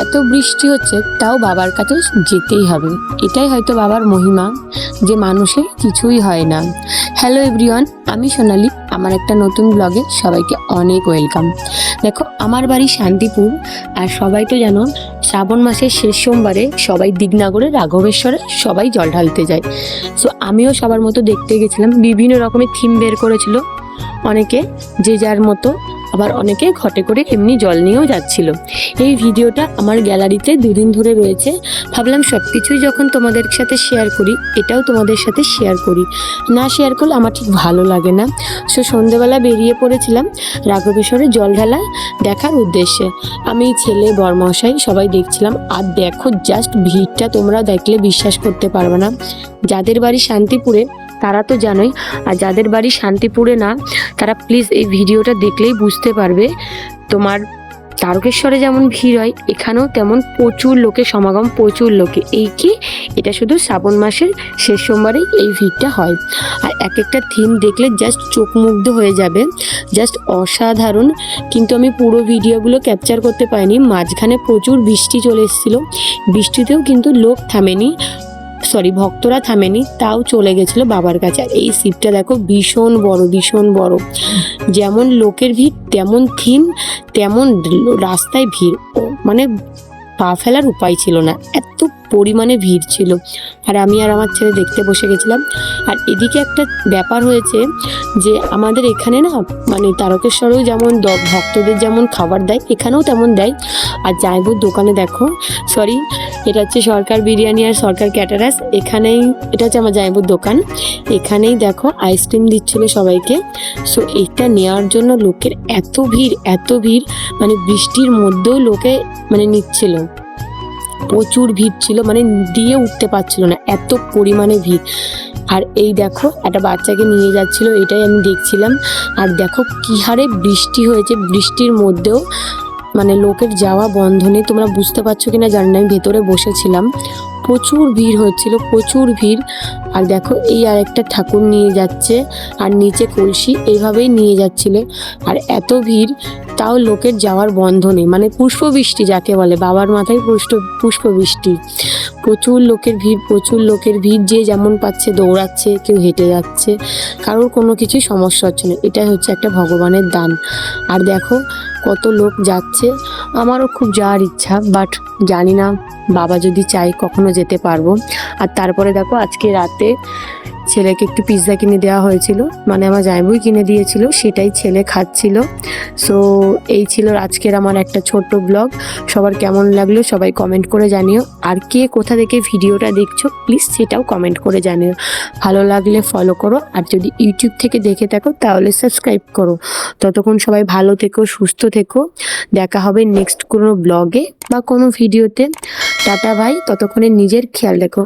এত বৃষ্টি হচ্ছে তাও বাবার কাছে যেতেই হবে। এটাই হয়তো বাবার মহিমা, যে মানুষের কিছুই হয় না। হ্যালো এভরিওয়ান, আমি সোনালি। আমার একটা নতুন ব্লগে সবাইকে অনেক ওয়েলকাম। দেখো, আমার বাড়ি শান্তিপুর, আর সবাই তো জানো শ্রাবণ মাসের শেষ সোমবারে সবাই দিগনাগরে রাঘবেশ্বরে সবাই জল ঢালতে যায়। সো আমিও সবার মতো দেখতে গেছিলাম। বিভিন্ন রকমের থিম বের করেছিল অনেকে, যে যার মতো, আবার অনেকে ঘটে করে এমনি জল নিয়েও যাচ্ছিল। এই ভিডিওটা আমার গ্যালারিতে দুদিন ধরে রয়েছে। ভাবলাম সব কিছুই যখন তোমাদের সাথে শেয়ার করি, এটাও তোমাদের সাথে শেয়ার করি। না শেয়ার করলে আমার ঠিক ভালো লাগে না। সো সন্ধেবেলা বেরিয়ে পড়েছিলাম রাঘবেশ্বরে জল ঢালা দেখার উদ্দেশ্যে। আমি, ছেলে, বরমশাই সবাই দেখছিলাম। আর দেখো জাস্ট ভিড়টা তোমরা দেখলে বিশ্বাস করতে পারবে না। যাদের বাড়ি শান্তিপুরে তারা তো জানোই, আর যাদের বাড়ি শান্তিপুরে না তারা প্লিজ এই ভিডিওটা দেখলেই বুঝতে পারবে। তোমার তারকেশ্বরে যেমন ভিড় হয়, এখানেও তেমন প্রচুর লোকের সমাগম, প্রচুর লোকে। এটা শুধু শ্রাবণ মাসের শেষ সোমবারে এই ভিড়টা হয়। আর এক একটা থিম দেখলে জাস্ট চোখ মুগ্ধ হয়ে যাবে, জাস্ট অসাধারণ। কিন্তু আমি পুরো ভিডিওগুলো ক্যাপচার করতে পারিনি, মাঝখানে প্রচুর বৃষ্টি চলে এসেছিলো। বৃষ্টিতেও কিন্তু লোক থামেনি, ভক্তরা থামেনি, তাও চলে গেছিলো বাবার কাছে। আর এই শিবটা দেখো ভীষণ বড়, ভীষণ বড়। যেমন লোকের ভিড় তেমন থিম, তেমন রাস্তায় ভিড়, মানে পা ফেলার উপায় ছিল না, এত পরিমাণে ভিড় ছিল। আর আমি আর আমার ছেলে দেখতে বসে গেছিলাম। আর এদিকে একটা ব্যাপার হয়েছে যে আমাদের এখানে না, মানে তারকেশ্বরেও যেমন ভক্তদের যেমন খাবার দেয়, এখানেও তেমন দেয়। আর জায়বুর দোকানে দেখো, এটা হচ্ছে সরকার বিরিয়ানি আর সরকার ক্যাটারাস, এখানেই এটা হচ্ছে আমার জায়বুর দোকান। এখানেই দেখো আইসক্রিম দিচ্ছিল সবাইকে। সো এটা নেওয়ার জন্য লোকের এত ভিড়, এত ভিড়, মানে বৃষ্টির মধ্যেও লোকে মানে নিচ্ছিল। প্রচুর ভিড় ছিল, মানে দিয়ে উঠতে পারছিল না, এত পরিমাণে ভিড়। আর এই দেখো একটা বাচ্চাকে নিয়ে যাচ্ছিল, এটাই আমি দেখছিলাম। আর দেখো কি হারে বৃষ্টি হয়েছে, বৃষ্টির মধ্যেও মানে লোকের যাওয়া বন্ধ নেই। তোমরা বুঝতে পারছো কিনা জানি না, আমি ভেতরে বসেছিলাম, প্রচুর ভিড় হচ্ছিল, প্রচুর ভিড়। আর দেখো এই আরেকটা ঠাকুর নিয়ে যাচ্ছে, আর নিচে কলসি, এইভাবেই নিয়ে যাচ্ছিল। আর এত ভিড়, তাও লোকের যাওয়ার বন্ধ নেই, মানে পুষ্পবৃষ্টি যাকে বলে, বাবার মাথায় পুষ্পবৃষ্টি। প্রচুর লোকের ভিড়, প্রচুর লোকের ভিড়, যে যেমন পাচ্ছে দৌড়াচ্ছে, কেউ হেঁটে যাচ্ছে, কারোর কোনো কিছুই সমস্যা হচ্ছে না। এটাই হচ্ছে একটা ভগবানের দান। আর দেখো কত লোক যাচ্ছে, আমারও খুব যাওয়ার ইচ্ছা, বাট জানি না বাবা যদি চাই কখনো যেতে পারবো। আর তারপরে দেখো আজকে রাতে ছেলেকে একটু পিৎজা কিনে দেওয়া হয়েছিল, মানে আমার জামাইবুই কিনে দিয়েছিল, সেটাই ছেলে খাচ্ছিল। সো এই ছিল আজকের আমার একটা ছোট্ট ব্লগ। সবার কেমন লাগলো সবাই কমেন্ট করে জানিও। আর কে কোথা থেকে ভিডিওটা দেখছো প্লিজ সেটাও কমেন্ট করে জানিও। ভালো লাগলে ফলো করো, আর যদি ইউটিউব থেকে দেখে থাকো তাহলে সাবস্ক্রাইব করো। ততক্ষণ সবাই ভালো থেকো, সুস্থ থেকো। দেখা হবে নেক্সট কোনো ব্লগে বা কোনো ভিডিওতে। টাটা ভাই, ততক্ষণে নিজের খেয়াল রেখো।